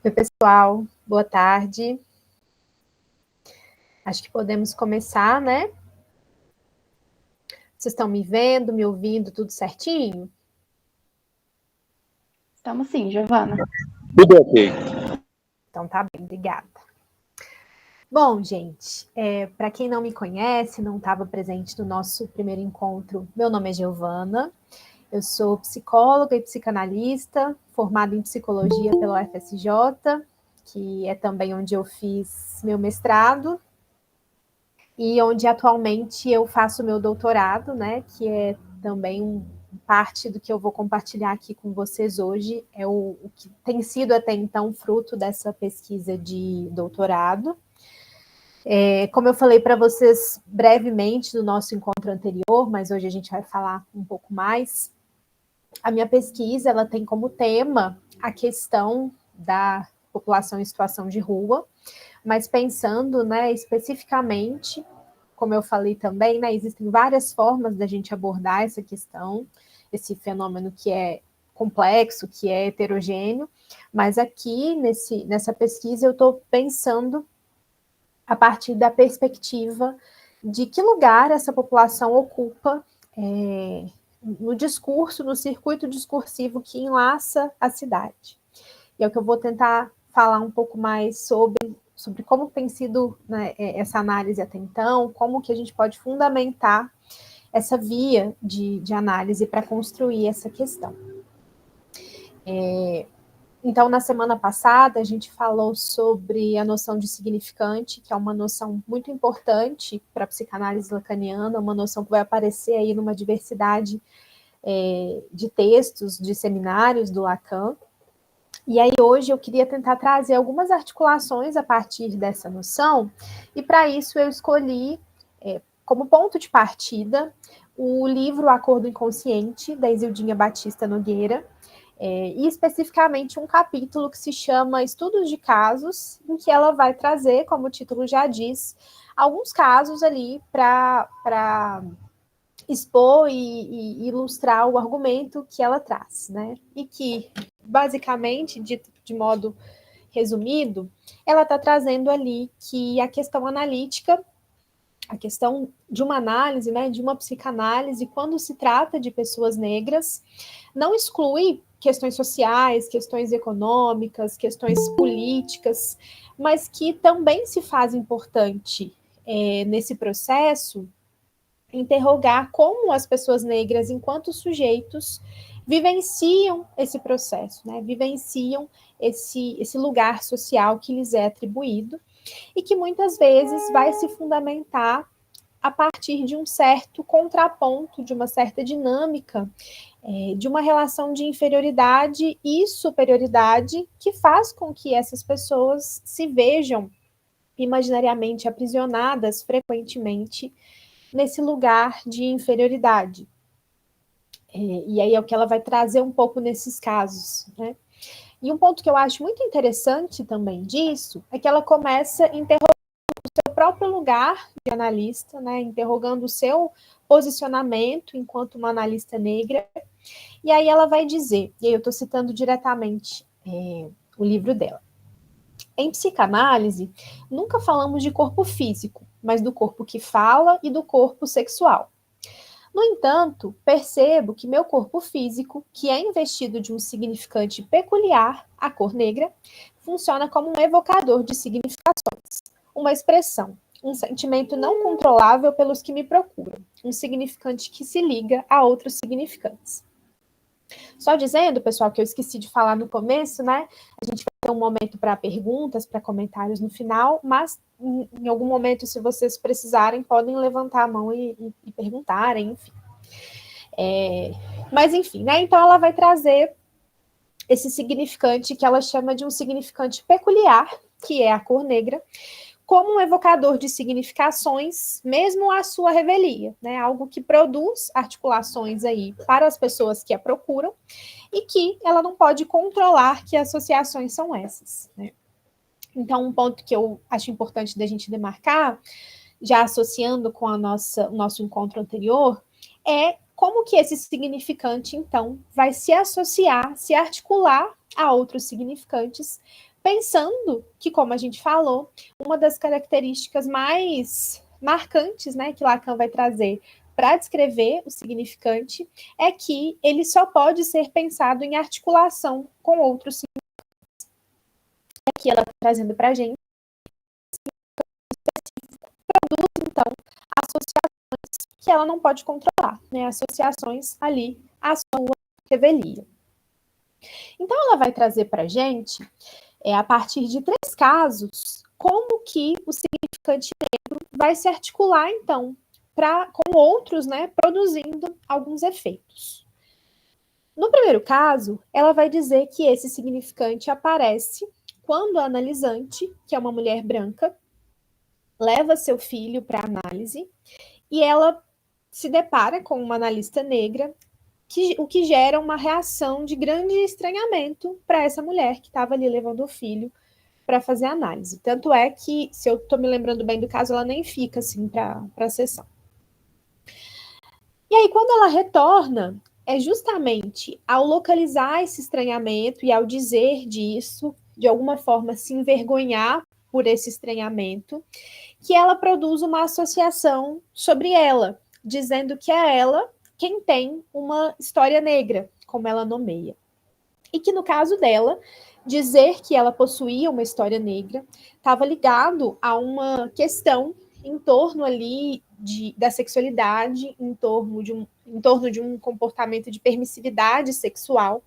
Oi, pessoal, boa tarde. Acho que podemos começar, né? Vocês estão me vendo, me ouvindo, tudo certinho? Estamos sim, Giovana. Tudo ok. Então tá bem, obrigada. Bom, gente, para quem não me conhece, não estava presente no nosso primeiro encontro, meu nome é Giovana, eu sou psicóloga e psicanalista, formada em psicologia pela UFSJ, que é também onde eu fiz meu mestrado, e onde atualmente eu faço meu doutorado, né, que é também parte do que eu vou compartilhar aqui com vocês hoje, é o que tem sido até então fruto dessa pesquisa de doutorado. Como eu falei para vocês brevemente no nosso encontro anterior, mas hoje a gente vai falar um pouco mais, a minha pesquisa ela tem como tema a questão da população em situação de rua, mas pensando, né, especificamente, como eu falei também, né, existem várias formas da gente abordar essa questão, esse fenômeno que é complexo, que é heterogêneo, mas aqui nessa pesquisa eu estou pensando a partir da perspectiva de que lugar essa população ocupa no discurso, no circuito discursivo que enlaça a cidade. E é o que eu vou tentar falar um pouco mais sobre como tem sido, né, essa análise até então, como que a gente pode fundamentar essa via de análise para construir essa questão. Então, na semana passada, a gente falou sobre a noção de significante, que é uma noção muito importante para a psicanálise lacaniana, uma noção que vai aparecer aí numa diversidade de textos, de seminários do Lacan. E aí hoje eu queria tentar trazer algumas articulações a partir dessa noção, e para isso eu escolhi como ponto de partida o livro Acordo Inconsciente, da Isildinha Batista Nogueira, e especificamente um capítulo que se chama Estudos de Casos, em que ela vai trazer, como o título já diz, alguns casos ali para expor e ilustrar o argumento que ela traz, né? E que, basicamente, dito de modo resumido, ela está trazendo ali que a questão analítica, a questão de uma análise, né, de uma psicanálise, quando se trata de pessoas negras, não exclui questões sociais, questões econômicas, questões políticas, mas que também se faz importante nesse processo interrogar como as pessoas negras, enquanto sujeitos, vivenciam esse processo, né? Vivenciam esse lugar social que lhes é atribuído e que muitas vezes vai se fundamentar a partir de um certo contraponto, de uma certa dinâmica, de uma relação de inferioridade e superioridade que faz com que essas pessoas se vejam imaginariamente aprisionadas frequentemente nesse lugar de inferioridade. E aí é o que ela vai trazer um pouco nesses casos, né? E um ponto que eu acho muito interessante também disso é que ela começa interrogando o seu próprio lugar de analista, né? Interrogando o seu posicionamento enquanto uma analista negra. E aí ela vai dizer, e aí eu estou citando diretamente o livro dela. Em psicanálise, nunca falamos de corpo físico, mas do corpo que fala e do corpo sexual. No entanto, percebo que meu corpo físico, que é investido de um significante peculiar, a cor negra, funciona como um evocador de significações, uma expressão, um sentimento não controlável pelos que me procuram, um significante que se liga a outros significantes. Só dizendo, pessoal, que eu esqueci de falar no começo, né? A gente vai ter um momento para perguntas, para comentários no final, mas em algum momento, se vocês precisarem, podem levantar a mão e perguntarem, enfim. Mas, enfim, né? Então ela vai trazer esse significante que ela chama de um significante peculiar, que é a cor negra, como um evocador de significações, mesmo a sua revelia, né? Algo que produz articulações aí para as pessoas que a procuram e que ela não pode controlar que associações são essas, né? Então, um ponto que eu acho importante da gente demarcar, já associando com o nosso encontro anterior, é como que esse significante, então, vai se associar, se articular a outros significantes pensando que, como a gente falou, uma das características mais marcantes, né, que Lacan vai trazer para descrever o significante é que ele só pode ser pensado em articulação com outros significantes. Aqui ela está trazendo para a gente, então, associações que ela não pode controlar, né, associações ali à sua revelia. Então, ela vai trazer para a gente, a partir de 3 casos, como que o significante negro vai se articular, então, com outros, né, produzindo alguns efeitos. No primeiro caso, ela vai dizer que esse significante aparece quando a analisante, que é uma mulher branca, leva seu filho para análise e ela se depara com uma analista negra, o que gera uma reação de grande estranhamento para essa mulher que estava ali levando o filho para fazer análise. Tanto é que, se eu estou me lembrando bem do caso, ela nem fica assim para a sessão. E aí, quando ela retorna, é justamente ao localizar esse estranhamento e ao dizer disso, de alguma forma se envergonhar por esse estranhamento, que ela produz uma associação sobre ela, dizendo que é ela quem tem uma história negra, como ela nomeia. E que no caso dela, dizer que ela possuía uma história negra estava ligado a uma questão em torno ali da sexualidade, em torno de um comportamento de permissividade sexual,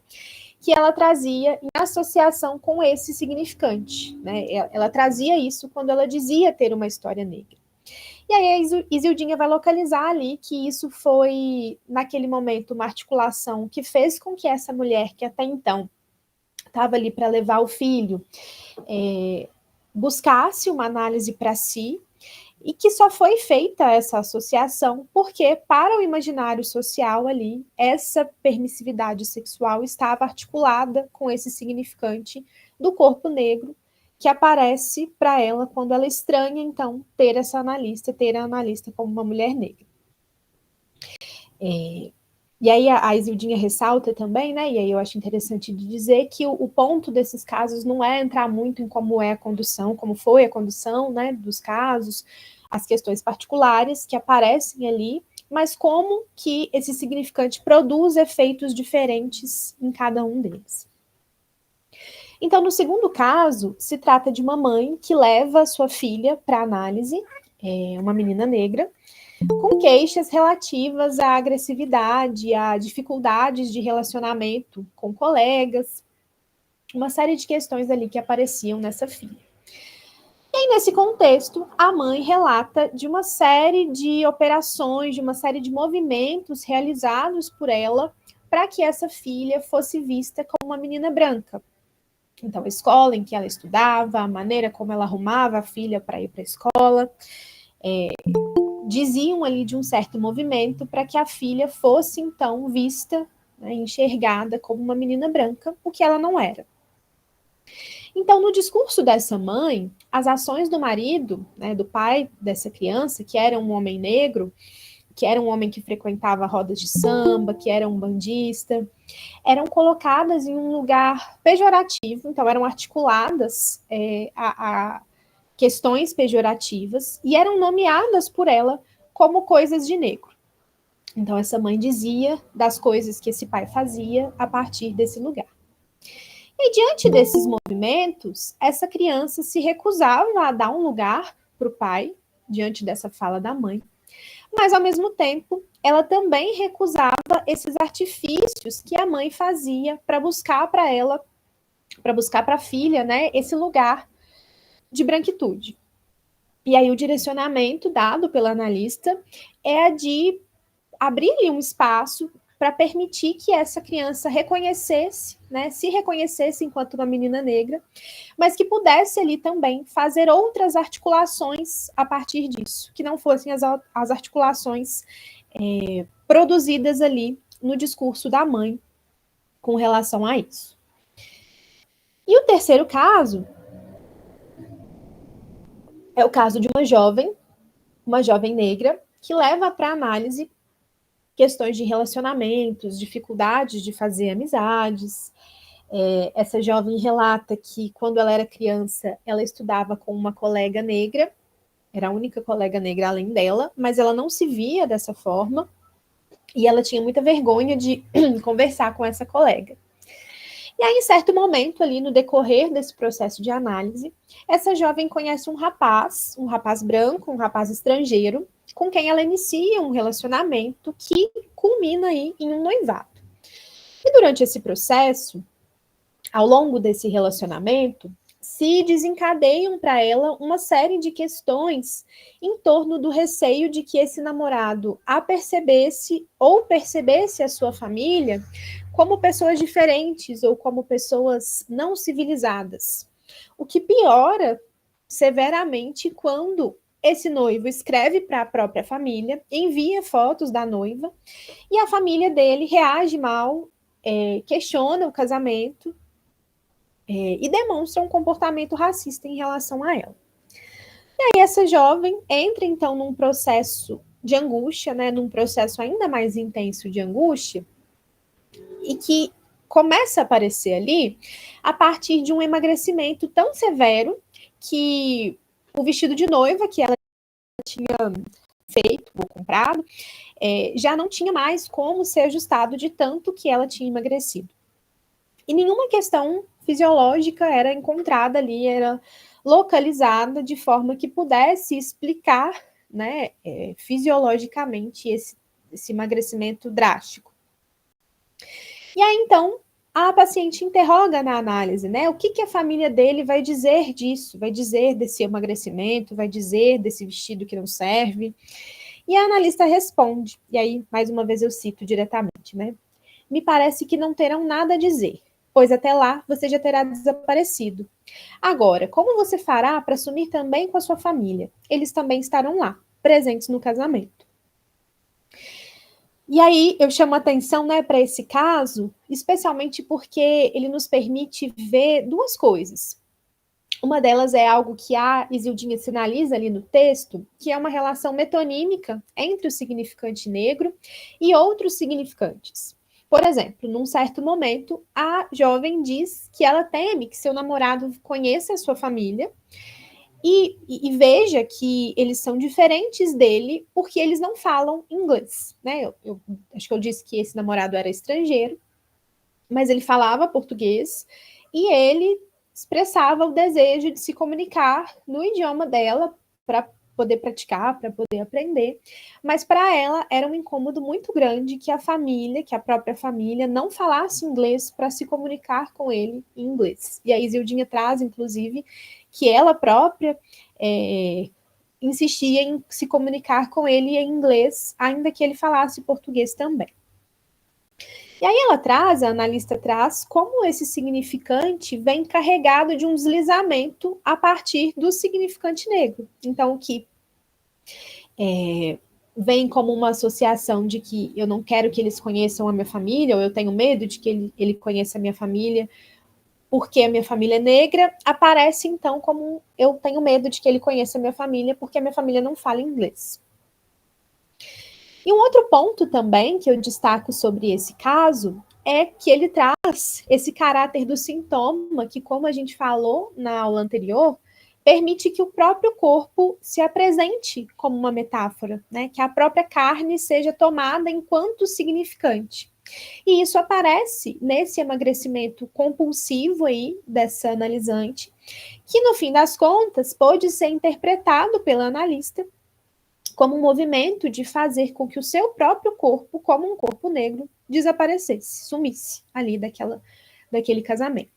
que ela trazia em associação com esse significante. Né? Ela trazia isso quando ela dizia ter uma história negra. E aí a Isildinha vai localizar ali que isso foi, naquele momento, uma articulação que fez com que essa mulher, que até então estava ali para levar o filho, buscasse uma análise para si, e que só foi feita essa associação porque, para o imaginário social ali, essa permissividade sexual estava articulada com esse significante do corpo negro, que aparece para ela quando ela estranha, então, ter a analista como uma mulher negra. E aí a Isildinha ressalta também, né, e aí eu acho interessante de dizer que o ponto desses casos não é entrar muito em como é a condução, como foi a condução, né, dos casos, as questões particulares que aparecem ali, mas como que esse significante produz efeitos diferentes em cada um deles. Então, no segundo caso, se trata de uma mãe que leva sua filha para análise, uma menina negra, com queixas relativas à agressividade, a dificuldades de relacionamento com colegas, uma série de questões ali que apareciam nessa filha. E aí, nesse contexto, a mãe relata de uma série de operações, de uma série de movimentos realizados por ela para que essa filha fosse vista como uma menina branca. Então, a escola em que ela estudava, a maneira como ela arrumava a filha para ir para a escola, diziam ali de um certo movimento para que a filha fosse, então, vista, né, enxergada como uma menina branca, o que ela não era. Então, no discurso dessa mãe, as ações do marido, né, do pai dessa criança, que era um homem negro, que era um homem que frequentava rodas de samba, que era um bandista, eram colocadas em um lugar pejorativo, então eram articuladas a questões pejorativas e eram nomeadas por ela como coisas de negro. Então essa mãe dizia das coisas que esse pai fazia a partir desse lugar. E diante desses movimentos, essa criança se recusava a dar um lugar para o pai, diante dessa fala da mãe, mas ao mesmo tempo ela também recusava esses artifícios que a mãe fazia para buscar para ela, para buscar para a filha, né, esse lugar de branquitude. E aí o direcionamento dado pela analista é de abrir um espaço para permitir que essa criança reconhecesse, né, se reconhecesse enquanto uma menina negra, mas que pudesse ali também fazer outras articulações a partir disso, que não fossem as articulações produzidas ali no discurso da mãe com relação a isso. E o terceiro caso é o caso de uma jovem negra, que leva para análise questões de relacionamentos, dificuldades de fazer amizades, Essa jovem relata que, quando ela era criança, ela estudava com uma colega negra, era a única colega negra além dela, mas ela não se via dessa forma, e ela tinha muita vergonha de conversar com essa colega. E aí, em certo momento, ali no decorrer desse processo de análise, essa jovem conhece um rapaz branco, um rapaz estrangeiro, com quem ela inicia um relacionamento que culmina aí em um noivado. E durante esse processo, ao longo desse relacionamento, se desencadeiam para ela uma série de questões em torno do receio de que esse namorado a percebesse ou percebesse a sua família como pessoas diferentes ou como pessoas não civilizadas. O que piora severamente quando esse noivo escreve para a própria família, envia fotos da noiva e a família dele reage mal, questiona o casamento, e demonstra um comportamento racista em relação a ela. E aí essa jovem entra, então, num processo de angústia, né, num processo ainda mais intenso de angústia, e que começa a aparecer ali a partir de um emagrecimento tão severo que o vestido de noiva que ela tinha feito ou comprado, já não tinha mais como ser ajustado de tanto que ela tinha emagrecido. E nenhuma questão fisiológica era encontrada ali, era localizada de forma que pudesse explicar, né, fisiologicamente esse emagrecimento drástico. E aí, então, a paciente interroga na análise, né, o que a família dele vai dizer disso, vai dizer desse emagrecimento, vai dizer desse vestido que não serve. E a analista responde, e aí, mais uma vez eu cito diretamente, né, me parece que não terão nada a dizer, pois até lá você já terá desaparecido. Agora, como você fará para sumir também com a sua família? Eles também estarão lá, presentes no casamento. E aí eu chamo a atenção, né, para esse caso, especialmente porque ele nos permite ver duas coisas. Uma delas é algo que a Isildinha sinaliza ali no texto, que é uma relação metonímica entre o significante negro e outros significantes. Por exemplo, num certo momento, a jovem diz que ela teme que seu namorado conheça a sua família e veja que eles são diferentes dele porque eles não falam inglês, né? Eu acho que eu disse que esse namorado era estrangeiro, mas ele falava português e ele expressava o desejo de se comunicar no idioma dela para poder praticar, para poder aprender, mas para ela era um incômodo muito grande que a família, que a própria família não falasse inglês para se comunicar com ele em inglês. E a Isildinha traz, inclusive, que ela própria insistia em se comunicar com ele em inglês, ainda que ele falasse português também. E aí a analista traz como esse significante vem carregado de um deslizamento a partir do significante negro. Então, o que vem como uma associação de que eu não quero que eles conheçam a minha família, ou eu tenho medo de que ele conheça a minha família, porque a minha família é negra, aparece então como eu tenho medo de que ele conheça a minha família, porque a minha família não fala inglês. E um outro ponto também que eu destaco sobre esse caso é que ele traz esse caráter do sintoma, que, como a gente falou na aula anterior, permite que o próprio corpo se apresente como uma metáfora, né? Que a própria carne seja tomada enquanto significante. E isso aparece nesse emagrecimento compulsivo aí dessa analisante, que no fim das contas pode ser interpretado pela analista como um movimento de fazer com que o seu próprio corpo, como um corpo negro, desaparecesse, sumisse ali daquele casamento.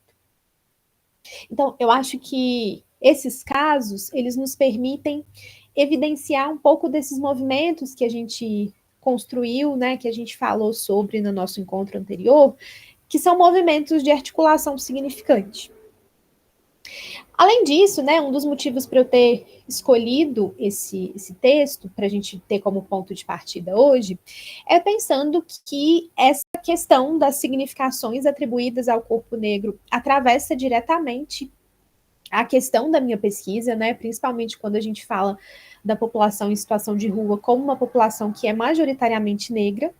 Então, eu acho que esses casos, eles nos permitem evidenciar um pouco desses movimentos que a gente construiu, né, que a gente falou sobre no nosso encontro anterior, que são movimentos de articulação significante. Além disso, né, um dos motivos para eu ter escolhido esse texto, para a gente ter como ponto de partida hoje, é pensando que essa questão das significações atribuídas ao corpo negro atravessa diretamente a questão da minha pesquisa, né, principalmente quando a gente fala da população em situação de rua como uma população que é majoritariamente negra,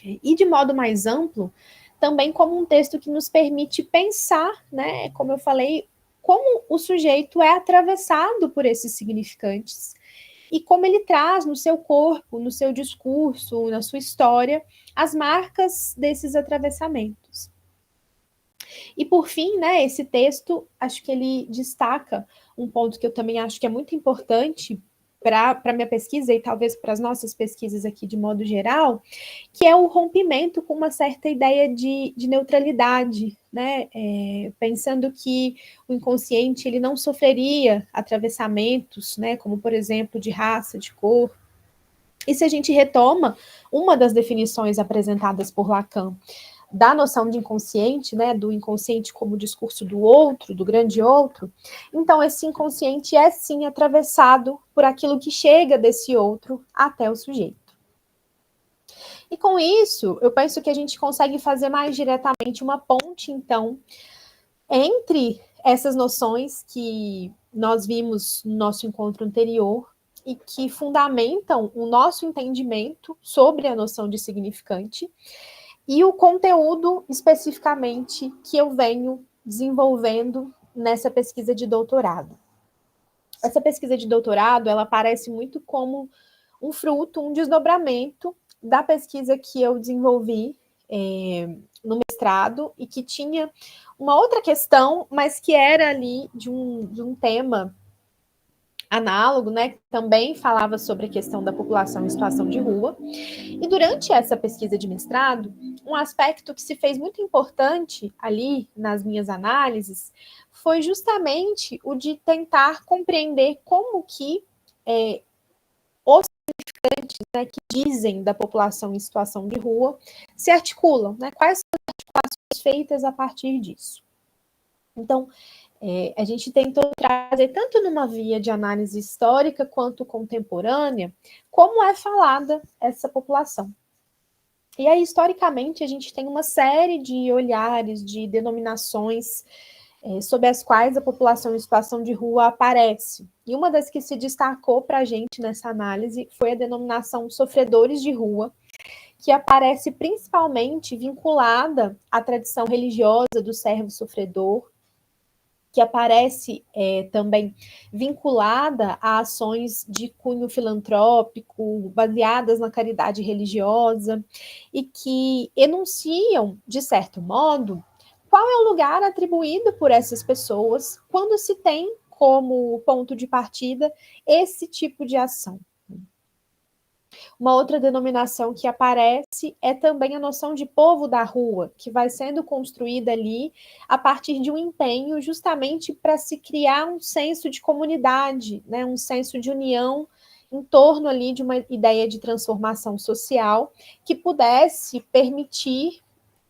e de modo mais amplo, também como um texto que nos permite pensar, né, como eu falei, como o sujeito é atravessado por esses significantes e como ele traz no seu corpo, no seu discurso, na sua história, as marcas desses atravessamentos. E por fim, né, esse texto, acho que ele destaca um ponto que eu também acho que é muito importante para a minha pesquisa e talvez para as nossas pesquisas aqui de modo geral, que é o rompimento com uma certa ideia de neutralidade, né? Pensando que o inconsciente ele não sofreria atravessamentos, né? Como por exemplo de raça, de cor. E se a gente retoma uma das definições apresentadas por Lacan da noção de inconsciente, né, do inconsciente como discurso do outro, do grande outro, então esse inconsciente é sim atravessado por aquilo que chega desse outro até o sujeito. E com isso, eu penso que a gente consegue fazer mais diretamente uma ponte, então, entre essas noções que nós vimos no nosso encontro anterior e que fundamentam o nosso entendimento sobre a noção de significante, e o conteúdo especificamente que eu venho desenvolvendo nessa pesquisa de doutorado. Essa pesquisa de doutorado, ela aparece muito como um fruto, um desdobramento da pesquisa que eu desenvolvi no mestrado e que tinha uma outra questão, mas que era ali de um tema análogo, né, que também falava sobre a questão da população em situação de rua. E durante essa pesquisa de mestrado, um aspecto que se fez muito importante ali nas minhas análises foi justamente o de tentar compreender como que os significantes, né, que dizem da população em situação de rua se articulam, né? Quais são as articulações feitas a partir disso? Então, a gente tentou trazer, tanto numa via de análise histórica quanto contemporânea, como é falada essa população. E aí, historicamente, a gente tem uma série de olhares, de denominações sob as quais a população em situação de rua aparece. E uma das que se destacou para a gente nessa análise foi a denominação sofredores de rua, que aparece principalmente vinculada à tradição religiosa do servo sofredor, que aparece também vinculada a ações de cunho filantrópico, baseadas na caridade religiosa, e que enunciam, de certo modo, qual é o lugar atribuído por essas pessoas quando se tem como ponto de partida esse tipo de ação. Uma outra denominação que aparece é também a noção de povo da rua, que vai sendo construída ali a partir de um empenho justamente para se criar um senso de comunidade, né, um senso de união em torno ali de uma ideia de transformação social que pudesse permitir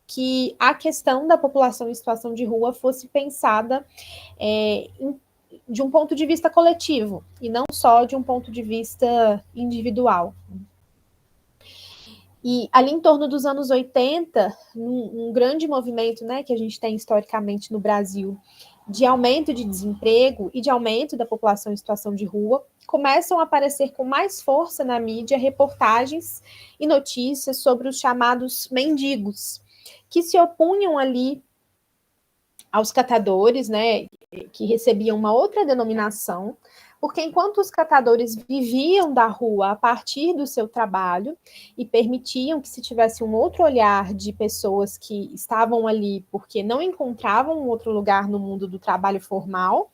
que a questão da população em situação de rua fosse pensada de um ponto de vista coletivo e não só de um ponto de vista individual. E ali em torno dos anos 80, um grande movimento, né, que a gente tem historicamente no Brasil, de aumento de desemprego e de aumento da população em situação de rua, começam a aparecer com mais força na mídia reportagens e notícias sobre os chamados mendigos, que se opunham ali aos catadores, né, que recebiam uma outra denominação, porque enquanto os catadores viviam da rua a partir do seu trabalho e permitiam que se tivesse um outro olhar de pessoas que estavam ali porque não encontravam um outro lugar no mundo do trabalho formal,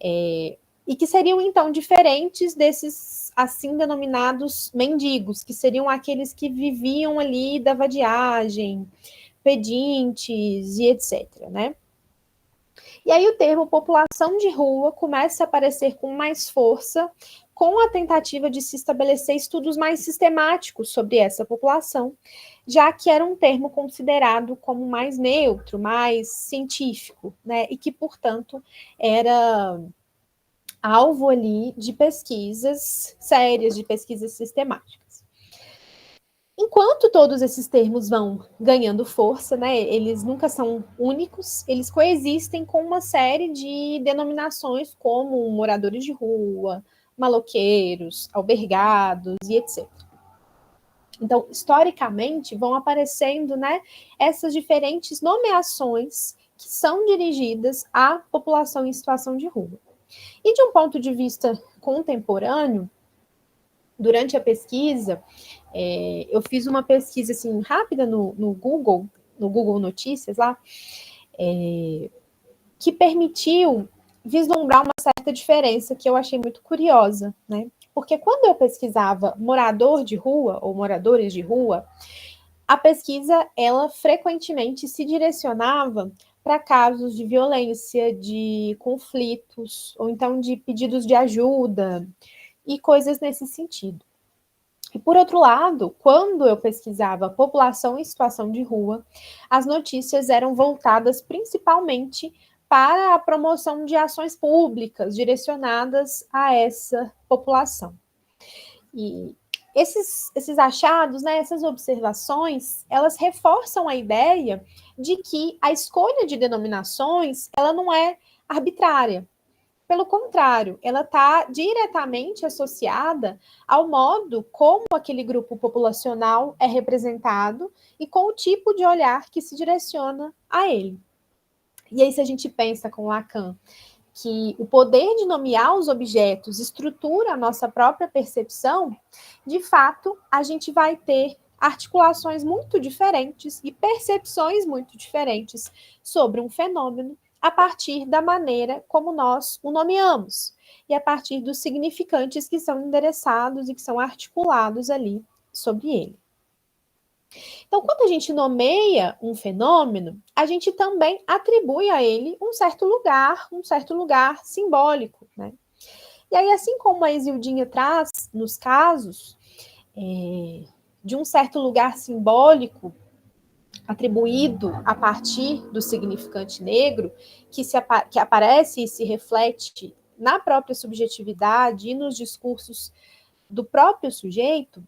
e que seriam então diferentes desses assim denominados mendigos, que seriam aqueles que viviam ali da vadiagem, pedintes e etc, né? E aí o termo população de rua começa a aparecer com mais força com a tentativa de se estabelecer estudos mais sistemáticos sobre essa população, já que era um termo considerado como mais neutro, mais científico, né? E que, portanto, era alvo ali de pesquisas sérias, de pesquisas sistemáticas. Enquanto todos esses termos vão ganhando força, né, eles nunca são únicos, eles coexistem com uma série de denominações como moradores de rua, maloqueiros, albergados e etc. Então, historicamente, vão aparecendo, né, essas diferentes nomeações que são dirigidas à população em situação de rua. E de um ponto de vista contemporâneo, durante a pesquisa, eu fiz uma pesquisa assim rápida no Google Notícias lá, que permitiu vislumbrar uma certa diferença que eu achei muito curiosa, né? Porque quando eu pesquisava morador de rua ou moradores de rua, a pesquisa, ela frequentemente se direcionava para casos de violência, de conflitos, ou então de pedidos de ajuda e coisas nesse sentido. E por outro lado, quando eu pesquisava população em situação de rua, as notícias eram voltadas principalmente para a promoção de ações públicas direcionadas a essa população. E esses achados, né, essas observações, elas reforçam a ideia de que a escolha de denominações, ela não é arbitrária. Pelo contrário, ela está diretamente associada ao modo como aquele grupo populacional é representado e com o tipo de olhar que se direciona a ele. E aí, se a gente pensa com Lacan que o poder de nomear os objetos estrutura a nossa própria percepção, de fato, a gente vai ter articulações muito diferentes e percepções muito diferentes sobre um fenômeno a partir da maneira como nós o nomeamos e a partir dos significantes que são endereçados e que são articulados ali sobre ele. Então, quando a gente nomeia um fenômeno, a gente também atribui a ele um certo lugar simbólico, né? E aí, assim como a Isildinha traz nos casos de um certo lugar simbólico atribuído a partir do significante negro, que aparece e se reflete na própria subjetividade e nos discursos do próprio sujeito,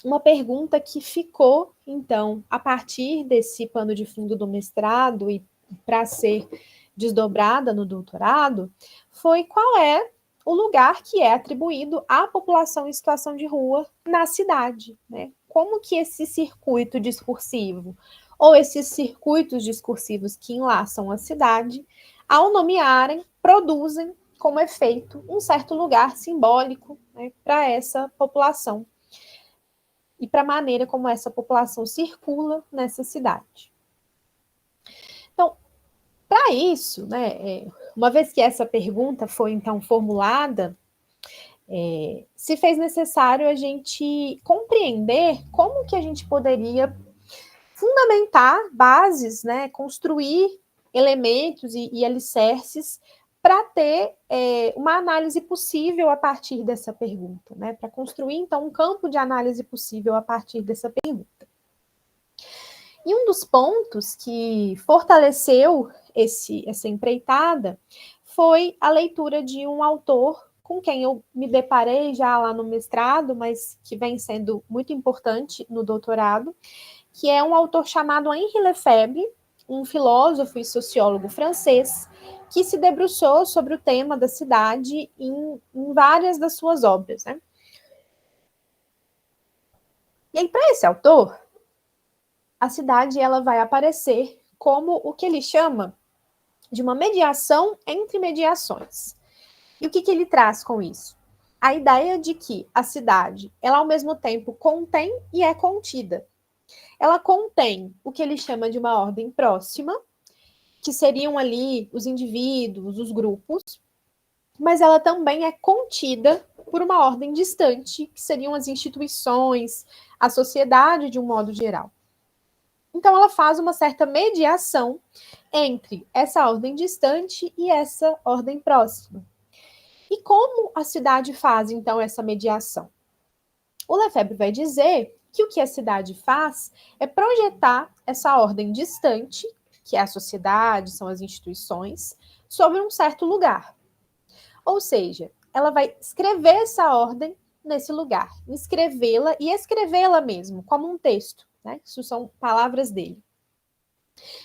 uma pergunta que ficou, então, a partir desse pano de fundo do mestrado e para ser desdobrada no doutorado, foi qual é o lugar que é atribuído à população em situação de rua na cidade, né? Como que esse circuito discursivo, ou esses circuitos discursivos que enlaçam a cidade, ao nomearem, produzem como efeito um certo lugar simbólico, né, para essa população e para a maneira como essa população circula nessa cidade. Então, para isso, né, uma vez que essa pergunta foi então formulada, se fez necessário a gente compreender como que a gente poderia fundamentar bases, né, construir elementos e alicerces para ter uma análise possível a partir dessa pergunta, né, para construir então um campo de análise possível a partir dessa pergunta. E um dos pontos que fortaleceu essa empreitada foi a leitura de um autor com quem eu me deparei já lá no mestrado, mas que vem sendo muito importante no doutorado, que é um autor chamado Henri Lefebvre, um filósofo e sociólogo francês, que se debruçou sobre o tema da cidade em várias das suas obras, né? E aí, para esse autor, a cidade ela vai aparecer como o que ele chama de uma mediação entre mediações. E o que ele traz com isso? A ideia de que a cidade, ela ao mesmo tempo contém e é contida. Ela contém o que ele chama de uma ordem próxima, que seriam ali os indivíduos, os grupos, mas ela também é contida por uma ordem distante, que seriam as instituições, a sociedade de um modo geral. Então, ela faz uma certa mediação entre essa ordem distante e essa ordem próxima. E como a cidade faz, então, essa mediação? O Lefebvre vai dizer que o que a cidade faz é projetar essa ordem distante, que é a sociedade, são as instituições, sobre um certo lugar. Ou seja, ela vai escrever essa ordem nesse lugar, escrevê-la e escrevê-la mesmo, como um texto, né? Isso são palavras dele.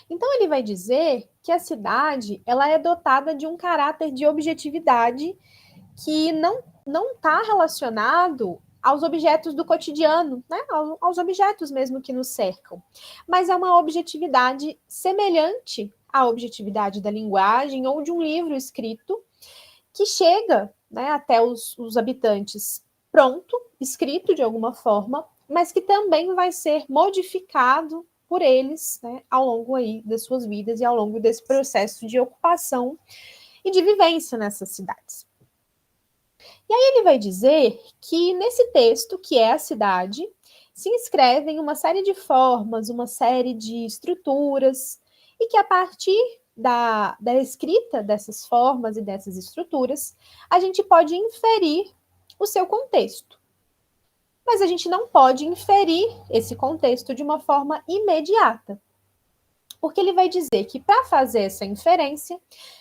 Então ele vai dizer que a cidade ela é dotada de um caráter de objetividade que não está relacionado aos objetos do cotidiano, né? Aos objetos mesmo que nos cercam. Mas é uma objetividade semelhante à objetividade da linguagem ou de um livro escrito que chega, né, até os habitantes pronto, escrito de alguma forma, mas que também vai ser modificado por eles, né, ao longo aí das suas vidas e ao longo desse processo de ocupação e de vivência nessas cidades. E aí ele vai dizer que nesse texto, que é a cidade, se inscrevem uma série de formas, uma série de estruturas, e que a partir da escrita dessas formas e dessas estruturas, a gente pode inferir o seu contexto. Mas a gente não pode inferir esse contexto de uma forma imediata. Porque ele vai dizer que para fazer essa inferência,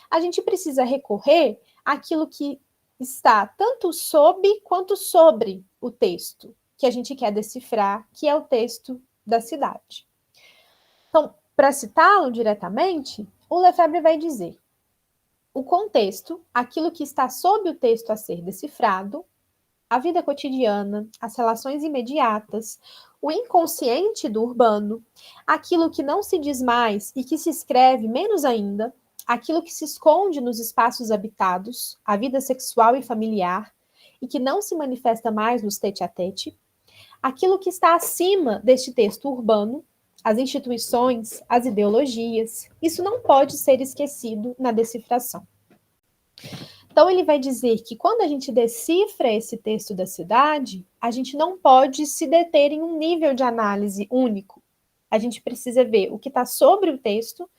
a gente precisa recorrer àquilo que está tanto sob quanto sobre o texto que a gente quer decifrar, que é o texto da cidade. Então, para citá-lo diretamente, o Lefebvre vai dizer: o contexto, aquilo que está sob o texto a ser decifrado, a vida cotidiana, as relações imediatas, o inconsciente do urbano, aquilo que não se diz mais e que se escreve menos ainda, aquilo que se esconde nos espaços habitados, a vida sexual e familiar, e que não se manifesta mais nos tete-a-tete, aquilo que está acima deste texto urbano, as instituições, as ideologias, isso não pode ser esquecido na decifração. Então, ele vai dizer que quando a gente decifra esse texto da cidade, a gente não pode se deter em um nível de análise único. A gente precisa ver o que está sobre o texto,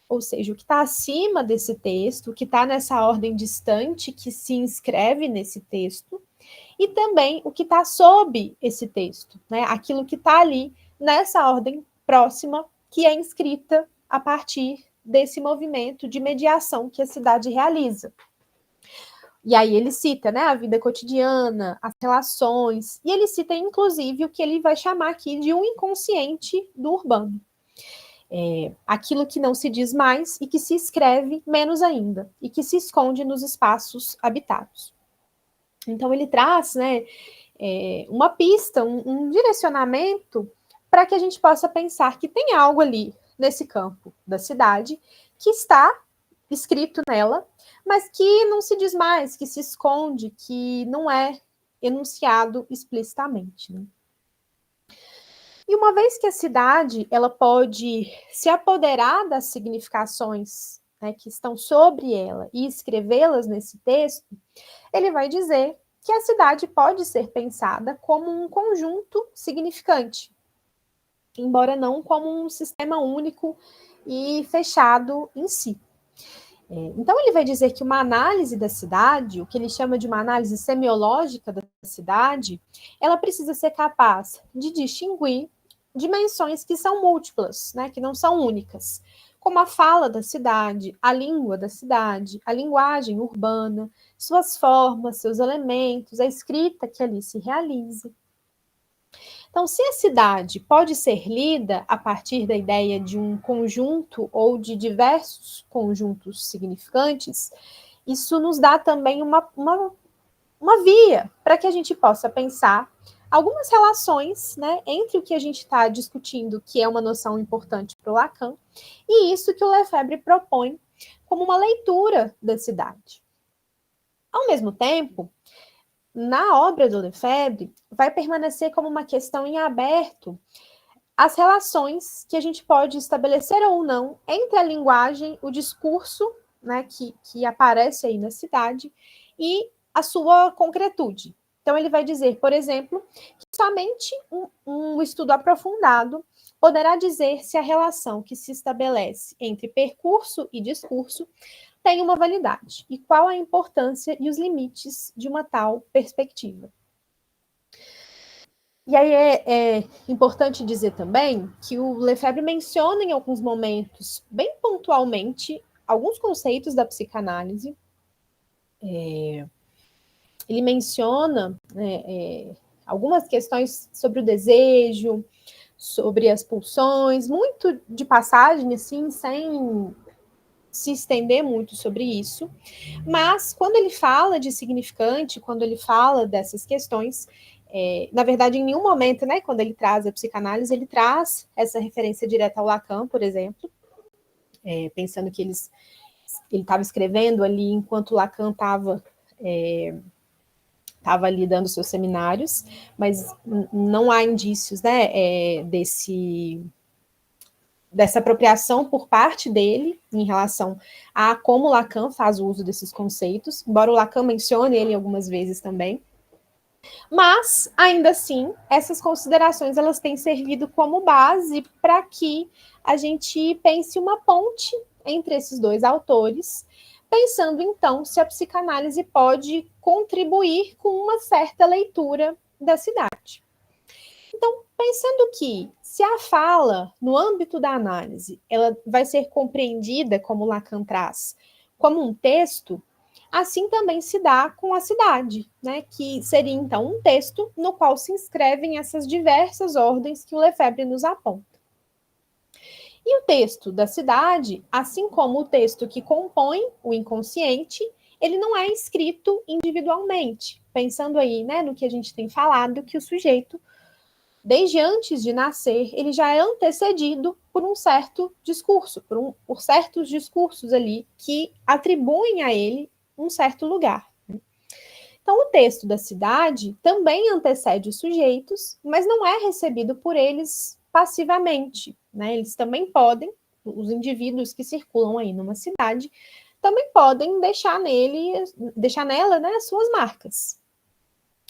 ou seja, o que está acima desse texto, o que está nessa ordem distante que se inscreve nesse texto, e também o que está sob esse texto, né? Aquilo que está ali nessa ordem próxima, que é inscrita a partir desse movimento de mediação que a cidade realiza. E aí ele cita, né, a vida cotidiana, as relações, e ele cita, inclusive, o que ele vai chamar aqui de um inconsciente do urbano. Aquilo que não se diz mais e que se escreve menos ainda, e que se esconde nos espaços habitados. Então ele traz, né, uma pista, um direcionamento para que a gente possa pensar que tem algo ali nesse campo da cidade que está escrito nela, mas que não se diz mais, que se esconde, que não é enunciado explicitamente, né? E uma vez que a cidade ela pode se apoderar das significações, né, que estão sobre ela e escrevê-las nesse texto, ele vai dizer que a cidade pode ser pensada como um conjunto significante, embora não como um sistema único e fechado em si. Então, ele vai dizer que uma análise da cidade, o que ele chama de uma análise semiológica da cidade, ela precisa ser capaz de distinguir dimensões que são múltiplas, né, que não são únicas, como a fala da cidade, a língua da cidade, a linguagem urbana, suas formas, seus elementos, a escrita que ali se realiza. Então, se a cidade pode ser lida a partir da ideia de um conjunto ou de diversos conjuntos significantes, isso nos dá também uma via para que a gente possa pensar algumas relações, né, entre o que a gente está discutindo, que é uma noção importante para o Lacan, e isso que o Lefebvre propõe como uma leitura da cidade. Ao mesmo tempo, na obra do Lefebvre, vai permanecer como uma questão em aberto as relações que a gente pode estabelecer ou não entre a linguagem, o discurso, né, que aparece aí na cidade, e a sua concretude. Então, ele vai dizer, por exemplo, que somente um estudo aprofundado poderá dizer se a relação que se estabelece entre percurso e discurso tem uma validade e qual a importância e os limites de uma tal perspectiva. E aí é importante dizer também que o Lefebvre menciona em alguns momentos, bem pontualmente, alguns conceitos da psicanálise. Ele menciona algumas questões sobre o desejo, sobre as pulsões, muito de passagem, assim, sem se estender muito sobre isso, mas quando ele fala de significante, quando ele fala dessas questões, Na verdade, em nenhum momento, né, quando ele traz a psicanálise, ele traz essa referência direta ao Lacan, por exemplo, pensando que ele estava escrevendo ali enquanto Lacan estava ali dando seus seminários, mas não há indícios, né, dessa apropriação por parte dele em relação a como Lacan faz o uso desses conceitos, embora o Lacan mencione ele algumas vezes também. Mas, ainda assim, essas considerações elas têm servido como base para que a gente pense uma ponte entre esses dois autores, pensando, então, se a psicanálise pode contribuir com uma certa leitura da cidade. Então, pensando que se a fala, no âmbito da análise, ela vai ser compreendida, como Lacan traz, como um texto, assim também se dá com a cidade, né? Que seria, então, um texto no qual se inscrevem essas diversas ordens que o Lefebvre nos aponta. E o texto da cidade, assim como o texto que compõe o inconsciente, ele não é escrito individualmente, pensando aí, né, no que a gente tem falado, que o sujeito, desde antes de nascer, ele já é antecedido por um certo discurso, por certos discursos ali que atribuem a ele um certo lugar. Então, o texto da cidade também antecede os sujeitos, mas não é recebido por eles passivamente, né? Eles também podem, os indivíduos que circulam aí numa cidade, também podem deixar nela, né, as suas marcas.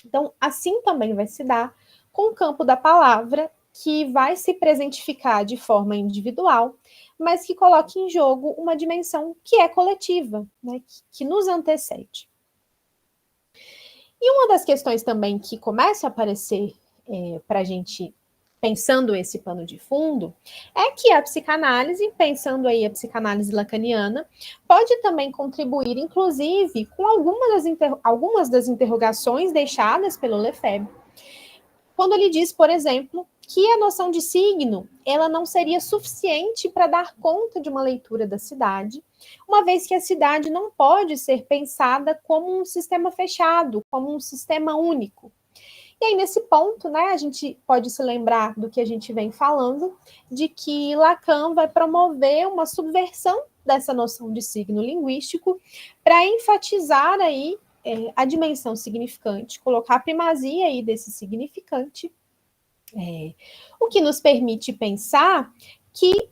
Então, assim também vai se dar com o campo da palavra, que vai se presentificar de forma individual, mas que coloca em jogo uma dimensão que é coletiva, né, que nos antecede. E uma das questões também que começa a aparecer para a gente, pensando esse pano de fundo, é que a psicanálise, pensando aí a psicanálise lacaniana, pode também contribuir, inclusive, com algumas das interrogações deixadas pelo Lefebvre, quando ele diz, por exemplo, que a noção de signo ela não seria suficiente para dar conta de uma leitura da cidade, uma vez que a cidade não pode ser pensada como um sistema fechado, como um sistema único. E aí, nesse ponto, né, a gente pode se lembrar do que a gente vem falando, de que Lacan vai promover uma subversão dessa noção de signo linguístico para enfatizar aí a dimensão significante, colocar a primazia aí desse significante, o que nos permite pensar que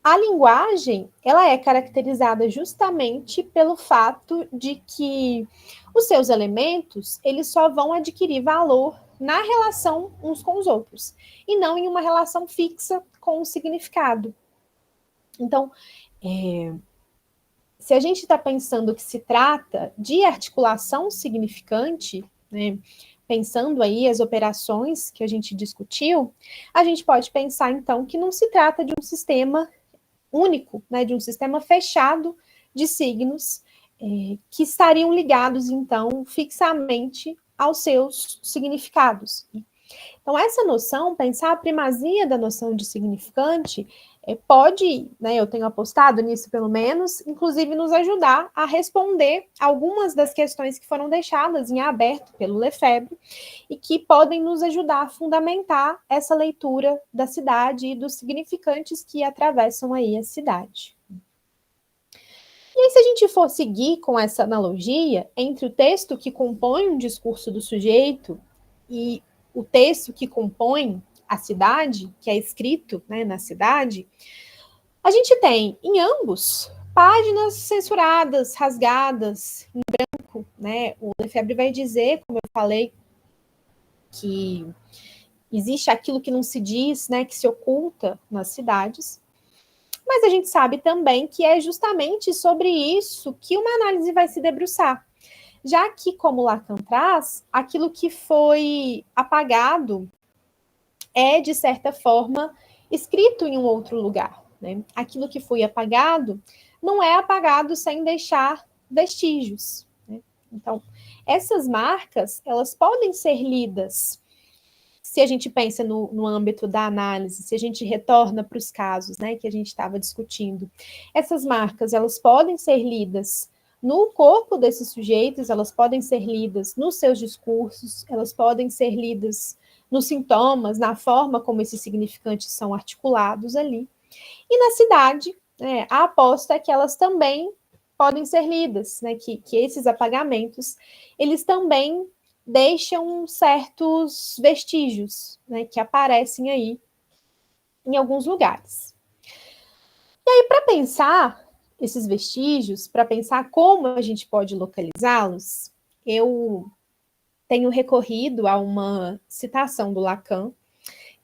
a linguagem ela é caracterizada justamente pelo fato de que os seus elementos eles só vão adquirir valor na relação uns com os outros e não em uma relação fixa com o significado. Então, se a gente está pensando que se trata de articulação significante, né, pensando aí as operações que a gente discutiu, a gente pode pensar então que não se trata de um sistema único, né, de um sistema fechado de signos que estariam ligados então fixamente aos seus significados. Então, essa noção, pensar a primazia da noção de significante, pode, né, eu tenho apostado nisso pelo menos, inclusive nos ajudar a responder algumas das questões que foram deixadas em aberto pelo Lefebvre e que podem nos ajudar a fundamentar essa leitura da cidade e dos significantes que atravessam aí a cidade. E aí, se a gente for seguir com essa analogia entre o texto que compõe um discurso do sujeito e o texto que compõe a cidade, que é escrito, né, na cidade, a gente tem em ambos páginas censuradas, rasgadas, em branco, né? O Lefebvre vai dizer, como eu falei, que existe aquilo que não se diz, né, que se oculta nas cidades. Mas a gente sabe também que é justamente sobre isso que uma análise vai se debruçar. Já que, como Lacan traz, aquilo que foi apagado é, de certa forma, escrito em um outro lugar. Né? Aquilo que foi apagado não é apagado sem deixar vestígios. Né? Então, essas marcas, elas podem ser lidas. Se a gente pensa no âmbito da análise, se a gente retorna para os casos, né, que a gente estava discutindo, essas marcas, elas podem ser lidas no corpo desses sujeitos, elas podem ser lidas nos seus discursos, elas podem ser lidas nos sintomas, na forma como esses significantes são articulados ali. E na cidade, né, a aposta é que elas também podem ser lidas, né, que esses apagamentos, eles também deixam certos vestígios, né, que aparecem aí em alguns lugares. E aí, para pensar esses vestígios, para pensar como a gente pode localizá-los, eu tenho recorrido a uma citação do Lacan,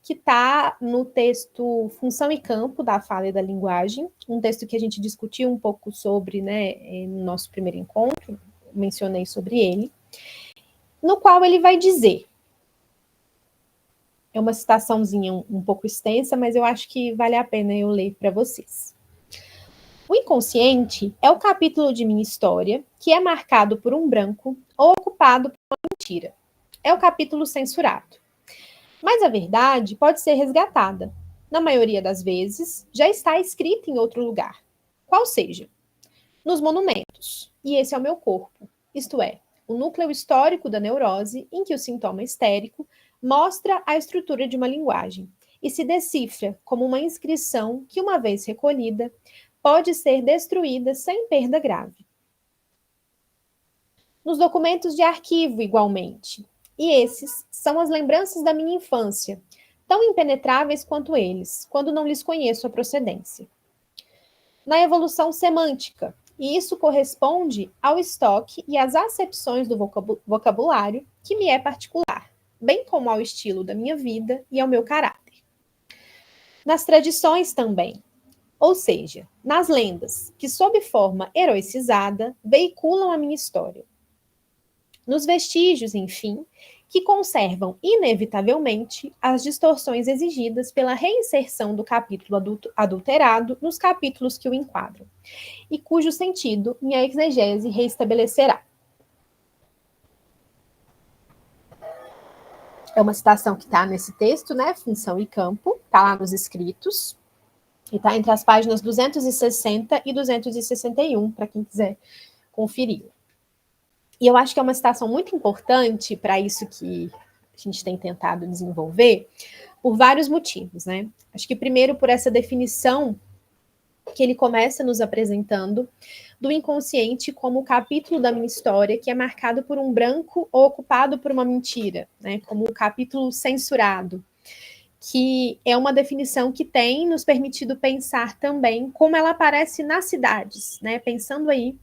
que está no texto Função e Campo, da Fala e da Linguagem, um texto que a gente discutiu um pouco sobre, né, no nosso primeiro encontro, mencionei sobre ele, no qual ele vai dizer, é uma citaçãozinha um pouco extensa, mas eu acho que vale a pena eu ler para vocês. O inconsciente é o capítulo de minha história que é marcado por um branco ou ocupado por uma mentira. É o capítulo censurado. Mas a verdade pode ser resgatada. Na maioria das vezes, já está escrita em outro lugar. Qual seja? Nos monumentos. E esse é o meu corpo. Isto é, o núcleo histórico da neurose em que o sintoma histérico mostra a estrutura de uma linguagem e se decifra como uma inscrição que, uma vez recolhida, pode ser destruída sem perda grave. Nos documentos de arquivo, igualmente. E esses são as lembranças da minha infância, tão impenetráveis quanto eles, quando não lhes conheço a procedência. Na evolução semântica, e isso corresponde ao estoque e às acepções do vocabulário que me é particular, bem como ao estilo da minha vida e ao meu caráter. Nas tradições também, ou seja, nas lendas, que sob forma heroicizada veiculam a minha história. Nos vestígios, enfim, que conservam inevitavelmente as distorções exigidas pela reinserção do capítulo adulterado nos capítulos que o enquadram, e cujo sentido minha exegese reestabelecerá. É uma citação que está nesse texto, né? Função e Campo, está lá nos escritos, e está entre as páginas 260 e 261, para quem quiser conferir. E eu acho que é uma citação muito importante para isso que a gente tem tentado desenvolver, por vários motivos, né? Acho que primeiro por essa definição que ele começa nos apresentando do inconsciente como o capítulo da minha história que é marcado por um branco ou ocupado por uma mentira, né? Como o capítulo censurado, que é uma definição que tem nos permitido pensar também como ela aparece nas cidades, né? Pensando aí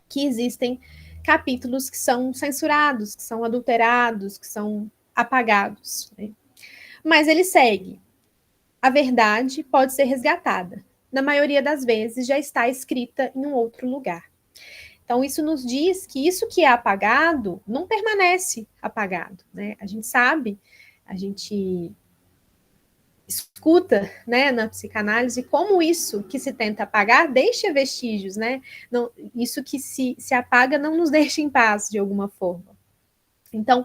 que existem capítulos que são censurados, que são adulterados, que são apagados, né? Mas ele segue. A verdade pode ser resgatada. Na maioria das vezes já está escrita em um outro lugar. Então, isso nos diz que isso que é apagado não permanece apagado, né? A gente sabe, a gente escuta, né, na psicanálise, como isso que se tenta apagar deixa vestígios, né? Não, isso que se apaga não nos deixa em paz, de alguma forma. Então,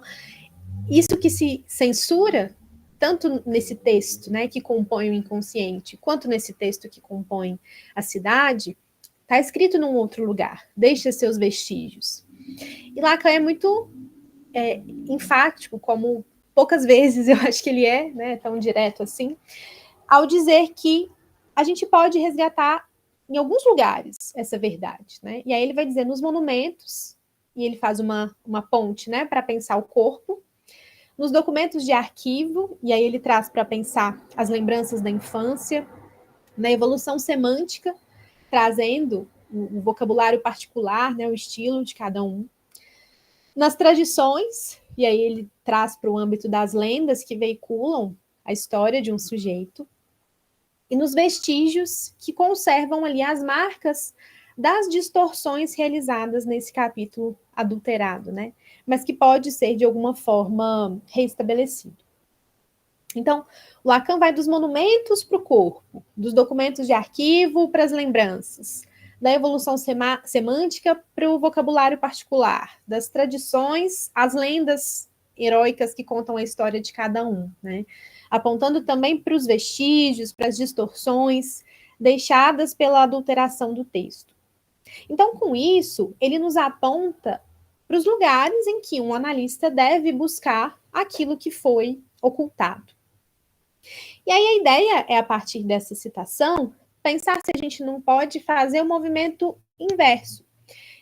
isso que se censura, tanto nesse texto, né, que compõe o inconsciente, quanto nesse texto que compõe a cidade, está escrito num outro lugar, deixa seus vestígios. E Lacan é muito enfático, como poucas vezes eu acho que ele é, né, tão direto assim, ao dizer que a gente pode resgatar em alguns lugares essa verdade, né? E aí ele vai dizer nos monumentos, e ele faz uma ponte, né, para pensar o corpo, nos documentos de arquivo, e aí ele traz para pensar as lembranças da infância, na evolução semântica, trazendo o vocabulário particular, né, o estilo de cada um, nas tradições, e aí ele traz para o âmbito das lendas que veiculam a história de um sujeito, e nos vestígios que conservam ali as marcas das distorções realizadas nesse capítulo adulterado, né? Mas que pode ser, de alguma forma, reestabelecido. Então, o Lacan vai dos monumentos para o corpo, dos documentos de arquivo para as lembranças, da evolução semântica para o vocabulário particular, das tradições às lendas heróicas que contam a história de cada um, né? Apontando também para os vestígios, para as distorções deixadas pela adulteração do texto. Então, com isso, ele nos aponta para os lugares em que um analista deve buscar aquilo que foi ocultado. E aí a ideia é, a partir dessa citação, pensar se a gente não pode fazer o movimento inverso,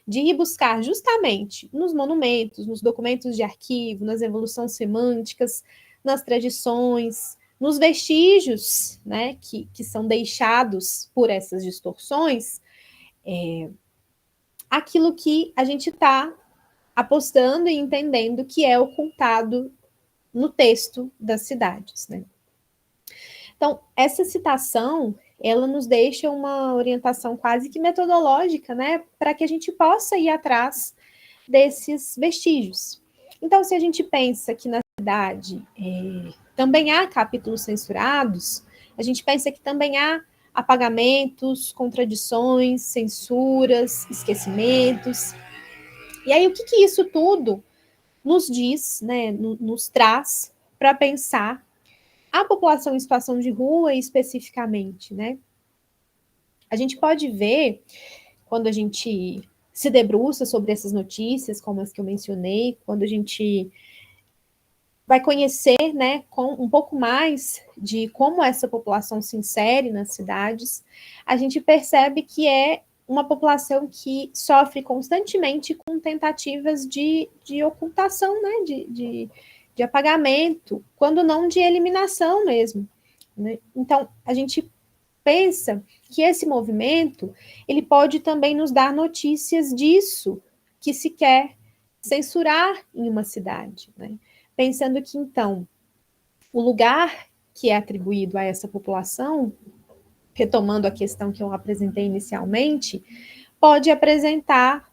de ir buscar justamente nos monumentos, nos documentos de arquivo, nas evoluções semânticas, nas tradições, nos vestígios, né, que são deixados por essas distorções, aquilo que a gente está apostando e entendendo que é ocultado no texto das cidades, né? Então, essa citação, ela nos deixa uma orientação quase que metodológica, né, para que a gente possa ir atrás desses vestígios. Então, se a gente pensa que na cidade também há capítulos censurados, a gente pensa que também há apagamentos, contradições, censuras, esquecimentos. E aí, o que isso tudo nos diz, né, nos traz para pensar a população em situação de rua especificamente, né? A gente pode ver, quando a gente se debruça sobre essas notícias, como as que eu mencionei, quando a gente vai conhecer, né, com um pouco mais de como essa população se insere nas cidades, a gente percebe que é uma população que sofre constantemente com tentativas de ocultação, né, de apagamento, quando não de eliminação mesmo, né? Então, a gente pensa que esse movimento ele pode também nos dar notícias disso que se quer censurar em uma cidade, né? Pensando que então o lugar que é atribuído a essa população, retomando a questão que eu apresentei inicialmente, pode apresentar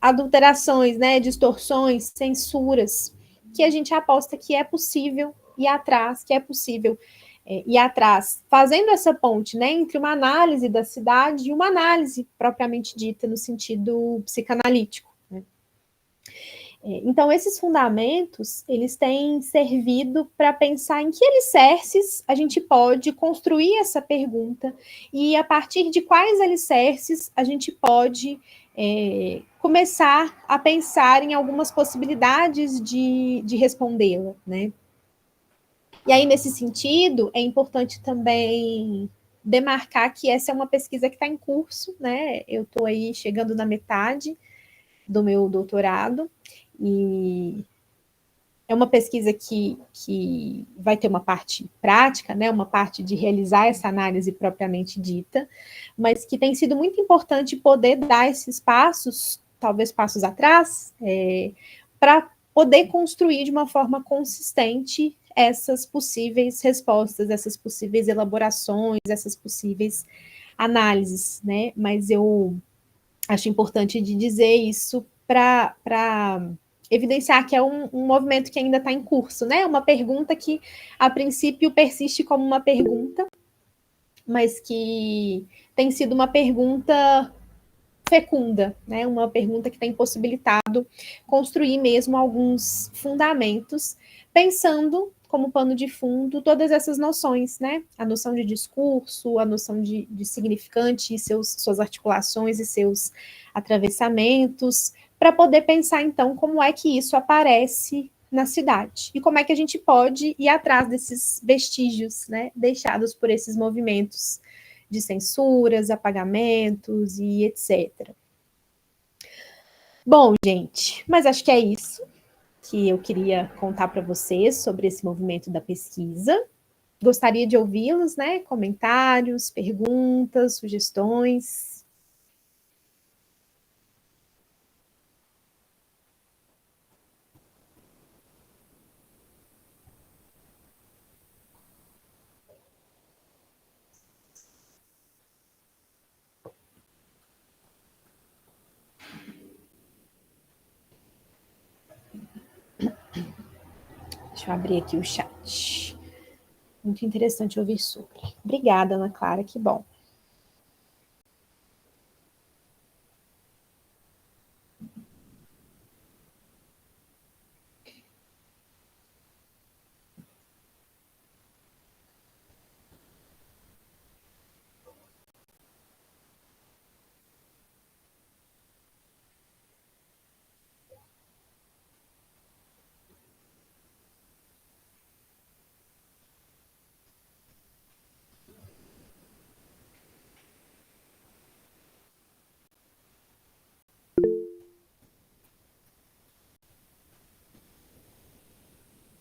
adulterações, né, distorções, censuras, que a gente aposta que é possível ir atrás, que é possível ir atrás, fazendo essa ponte, né, entre uma análise da cidade e uma análise propriamente dita no sentido psicanalítico. Né? Então, esses fundamentos, eles têm servido para pensar em que alicerces a gente pode construir essa pergunta e a partir de quais alicerces a gente pode começar a pensar em algumas possibilidades de respondê-la, né? E aí, nesse sentido, é importante também demarcar que essa é uma pesquisa que está em curso, né? Eu estou aí chegando na metade do meu doutorado, e é uma pesquisa que vai ter uma parte prática, né, uma parte de realizar essa análise propriamente dita, mas que tem sido muito importante poder dar esses passos, talvez passos atrás, para poder construir de uma forma consistente essas possíveis respostas, essas possíveis elaborações, essas possíveis análises, né? Mas eu acho importante de dizer isso para evidenciar que é um movimento que ainda está em curso, né? Uma pergunta que, a princípio, persiste como uma pergunta, mas que tem sido uma pergunta fecunda, né? Uma pergunta que tem possibilitado construir mesmo alguns fundamentos, pensando como pano de fundo todas essas noções, né? A noção de discurso, a noção de significante e suas articulações e seus atravessamentos, para poder pensar, então, como é que isso aparece na cidade e como é que a gente pode ir atrás desses vestígios, né, deixados por esses movimentos de censuras, apagamentos e etc. Bom, gente, mas acho que é isso que eu queria contar para vocês sobre esse movimento da pesquisa. Gostaria de ouvi-los, né? Comentários, perguntas, sugestões. Deixa eu abrir aqui o chat. Muito interessante ouvir sobre. Obrigada, Ana Clara, que bom.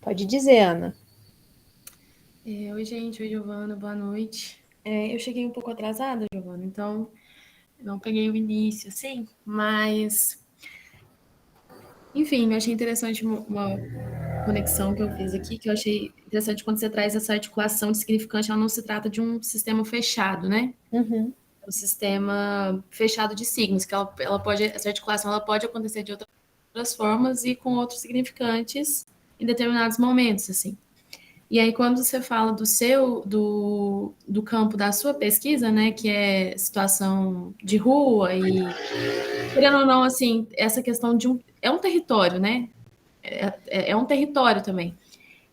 Pode dizer, Ana. Oi, gente. Oi, Giovana. Boa noite. Eu cheguei um pouco atrasada, Giovana, então não peguei o início, assim, mas... Enfim, eu achei interessante uma conexão que eu fiz aqui, que eu achei interessante quando você traz essa articulação de significante, ela não se trata de um sistema fechado, né? Uhum. Um sistema fechado de signos, que ela pode, essa articulação ela pode acontecer de outras formas e com outros significantes em determinados momentos, assim. E aí, quando você fala do campo da sua pesquisa, né, que é situação de rua e, querendo ou não, assim, essa questão é um território, né? É um território também.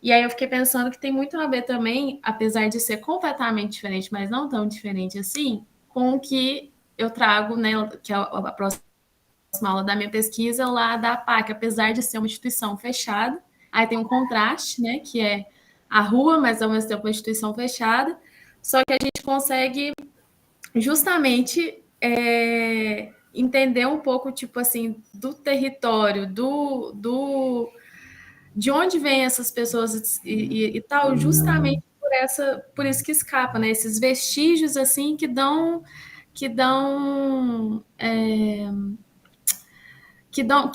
E aí eu fiquei pensando que tem muito a ver também, apesar de ser completamente diferente, mas não tão diferente assim, com o que eu trago, né, que é a próxima aula da minha pesquisa lá da APAC, apesar de ser uma instituição fechada, aí tem um contraste, né, que é a rua, mas ao mesmo tempo uma instituição fechada, só que a gente consegue justamente entender um pouco, tipo assim, do território, de onde vêm essas pessoas e tal, justamente por isso que escapa, né? Esses vestígios assim que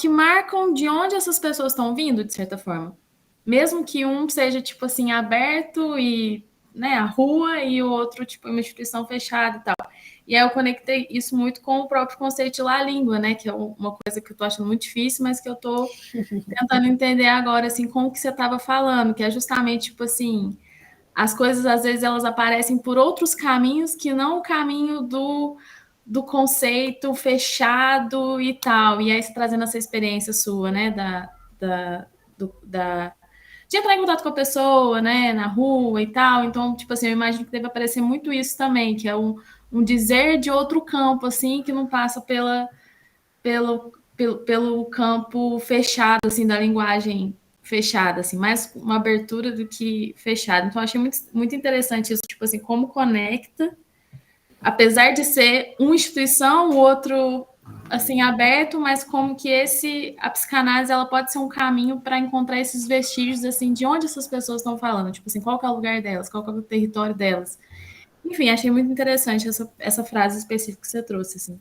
marcam de onde essas pessoas estão vindo, de certa forma. Mesmo que um seja, tipo assim, aberto e, né, a rua, e o outro, tipo, uma instituição fechada e tal. E aí eu conectei isso muito com o próprio conceito de lá língua, né, que é uma coisa que eu tô achando muito difícil, mas que eu tô tentando entender agora, assim, com o que você estava falando, que é justamente, tipo assim, as coisas, às vezes, elas aparecem por outros caminhos que não o caminho do conceito fechado e tal. E aí, você trazendo essa experiência sua, né, de entrar em contato com a pessoa, né, na rua e tal. Então, tipo assim, eu imagino que deve aparecer muito isso também, que é um dizer de outro campo, assim, que não passa pelo campo fechado, assim, da linguagem fechada, assim, mais uma abertura do que fechada. Então, eu achei muito, muito interessante isso, tipo assim, como conecta, apesar de ser uma instituição, o outro, assim, aberto, mas como que a psicanálise, ela pode ser um caminho para encontrar esses vestígios, assim, de onde essas pessoas estão falando, tipo assim, qual que é o lugar delas, qual que é o território delas. Enfim, achei muito interessante essa frase específica que você trouxe, assim.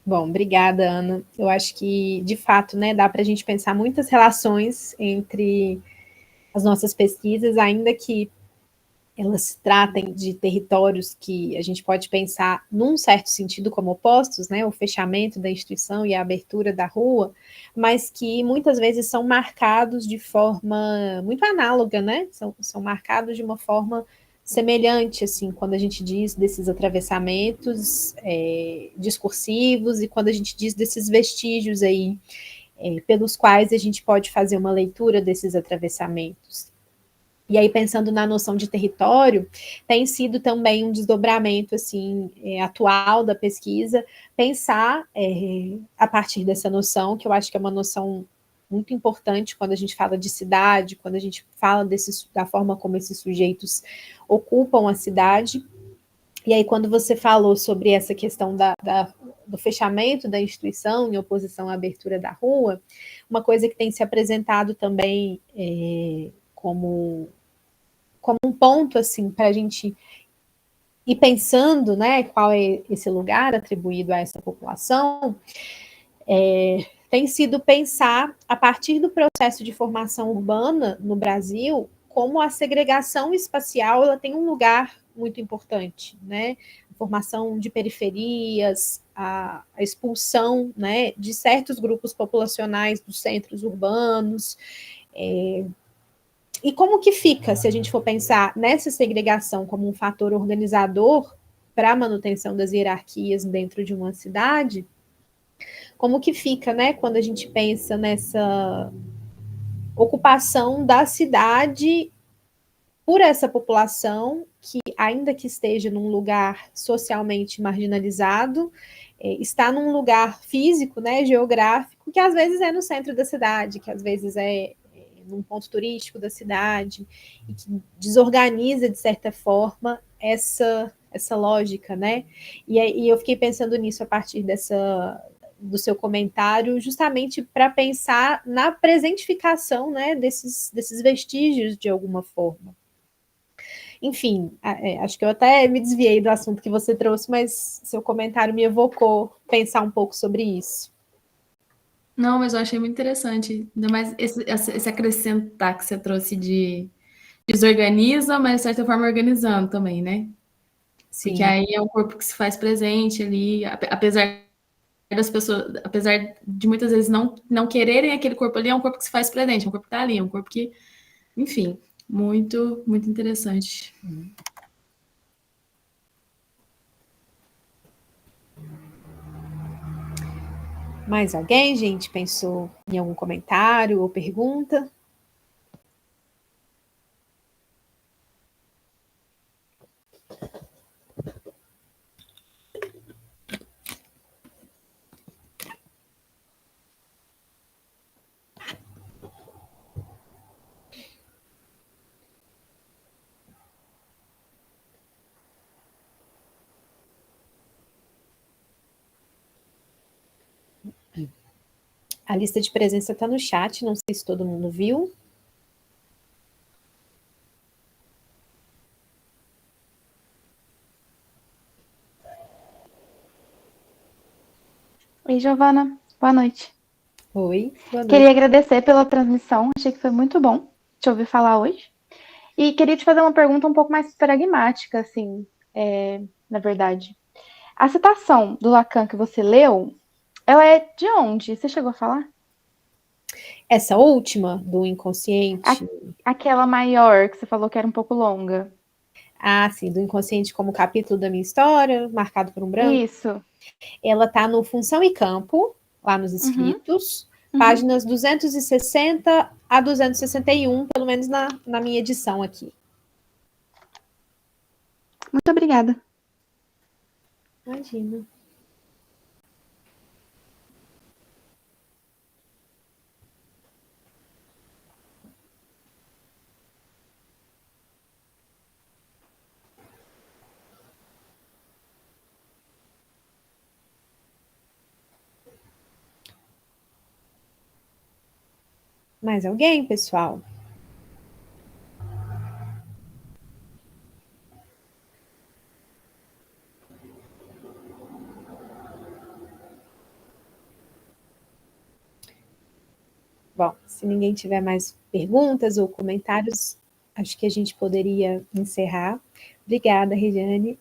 Bom, obrigada, Ana. Eu acho que, de fato, né, dá para a gente pensar muitas relações entre as nossas pesquisas, ainda que elas se tratem de territórios que a gente pode pensar num certo sentido como opostos, né, o fechamento da instituição e a abertura da rua, mas que muitas vezes são marcados de forma muito análoga, né, são marcados de uma forma semelhante, assim, quando a gente diz desses atravessamentos discursivos e quando a gente diz desses vestígios aí pelos quais a gente pode fazer uma leitura desses atravessamentos. E aí, pensando na noção de território, tem sido também um desdobramento assim atual da pesquisa, pensar a partir dessa noção, que eu acho que é uma noção muito importante quando a gente fala de cidade, quando a gente fala da forma como esses sujeitos ocupam a cidade. E aí, quando você falou sobre essa questão do fechamento da instituição em oposição à abertura da rua, uma coisa que tem se apresentado também como um ponto assim para a gente ir pensando, né, qual é esse lugar atribuído a essa população, tem sido pensar a partir do processo de formação urbana no Brasil como a segregação espacial ela tem um lugar muito importante, né? A formação de periferias, a expulsão, né, de certos grupos populacionais dos centros urbanos. E como que fica, se a gente for pensar nessa segregação como um fator organizador para a manutenção das hierarquias dentro de uma cidade, como que fica, né, quando a gente pensa nessa ocupação da cidade por essa população que, ainda que esteja num lugar socialmente marginalizado, está num lugar físico, né, geográfico, que às vezes é no centro da cidade, que às vezes é num ponto turístico da cidade, e que desorganiza, de certa forma, essa lógica, né? E eu fiquei pensando nisso a partir do seu comentário, justamente para pensar na presentificação, né, desses vestígios de alguma forma. Enfim, acho que eu até me desviei do assunto que você trouxe, mas seu comentário me evocou pensar um pouco sobre isso. Não, mas eu achei muito interessante. Ainda mais esse acrescentar que você trouxe de desorganiza, mas de certa forma organizando também, né? Porque Sim. aí é um corpo que se faz presente ali, apesar das pessoas, apesar de muitas vezes não quererem aquele corpo ali, é um corpo que se faz presente, é um corpo que tá ali, é um corpo que, enfim, muito, muito interessante. Mais alguém, gente, pensou em algum comentário ou pergunta? A lista de presença está no chat, não sei se todo mundo viu. Oi, Giovana. Boa noite. Oi, boa noite. Queria agradecer pela transmissão, achei que foi muito bom te ouvir falar hoje. E queria te fazer uma pergunta um pouco mais pragmática, assim, na verdade. A citação do Lacan que você leu, ela é de onde? Você chegou a falar? Essa última, do inconsciente. Aquela maior que você falou que era um pouco longa. Ah, sim, do inconsciente como capítulo da minha história, marcado por um branco. Isso. Ela está no Função e Campo, lá nos Uhum, escritos, uhum. páginas 260 a 261, pelo menos na minha edição aqui. Muito obrigada. Imagina. Mais alguém, pessoal? Bom, se ninguém tiver mais perguntas ou comentários, acho que a gente poderia encerrar. Obrigada, Regiane.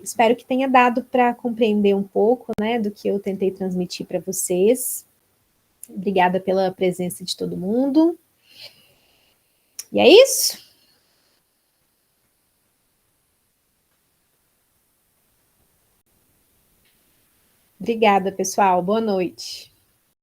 Espero que tenha dado para compreender um pouco, né, do que eu tentei transmitir para vocês. Obrigada pela presença de todo mundo. E é isso. Obrigada, pessoal. Boa noite.